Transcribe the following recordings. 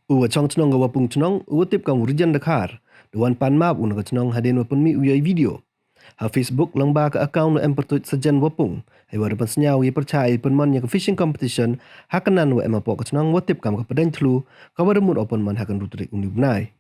Wapung Chnong Wapung Chnong tip kang urjan dakar. Dewan pan maap Chnong hadin pynmih uyai video. Ha Facebook langba ke akaun pertut sejan Wapung. Hai depan senyau pyrchah pynman yang fishing competition hakanan pok Chnong tip kam ke pedang telu kawadamut pynman hakan rutrik undi benai.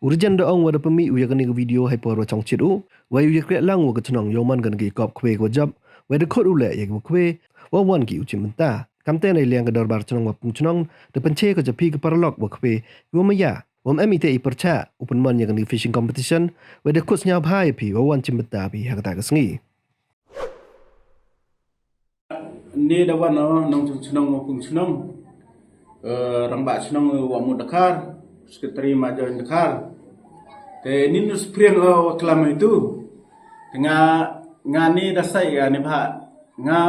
Urjan doong pynmih kani video hai por chong chitu. Uya krek lang Chnong yoman kan ki kop kwe jab. Dekot ule yak kwe wan ki uci mentah. Kamten ai liang ke darbar Chnong Wapung Chnong de penche ke japi ke parlok kwe maya. Emite pyrchah pynman yang di fishing competition dekot senyap hai pi wan cimbeta pi hakata ke sengi. Ni dawan nong Chnong Wapung Chnong rambak Chnong wamu Dakar sekretari majalah Dakar te ni nus priang kelam itu ngani dasai ya ni bah nga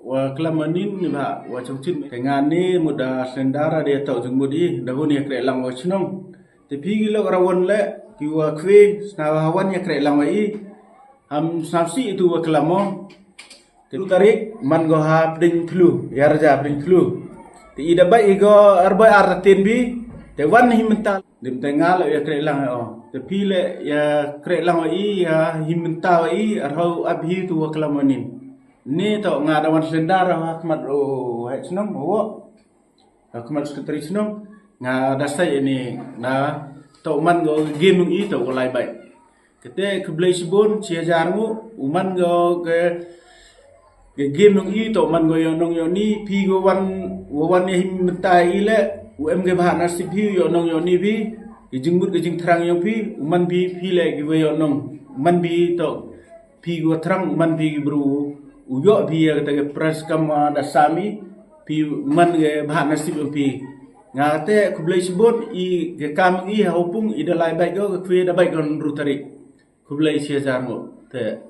wa kelamanin ni bah wa chongchin te ngani muda sendara dia tau jengmudi dahun ya krek lang wa Chnong te pigi lo rawan le ki wa kwe snawan ya krek lang wa I ham snapsi itu wa kelamo te tarik man go ha pding flu ya raja pding flu te ida bai go arbai artin bi te wan hi mental dim tengal ya krek lang te pile ya krek lang wa I ya hi mental wa I arhau abhi tu wa kelamanin ni to ngadawan sendara hakmat hai Chnong wo hakmat sekretari Chnong ngadasai ini na to man go game I to lai bai kete keblai sibun cia jarmu uman go ke game I to man go yonong yoni pi go wan ni mentai ile UMG bahan nasib pi yonong yoni pi jingbut ke jing terang yo pi uman pi le ge yonong man bi to pi go terang man bi bru uyo pi ya kata press kam dasami pi man ge bahan nasib pi ngate kublai sibut I ge kam I hopung ida lai bai go kwe da bai gon rutari kublai sia jarmo te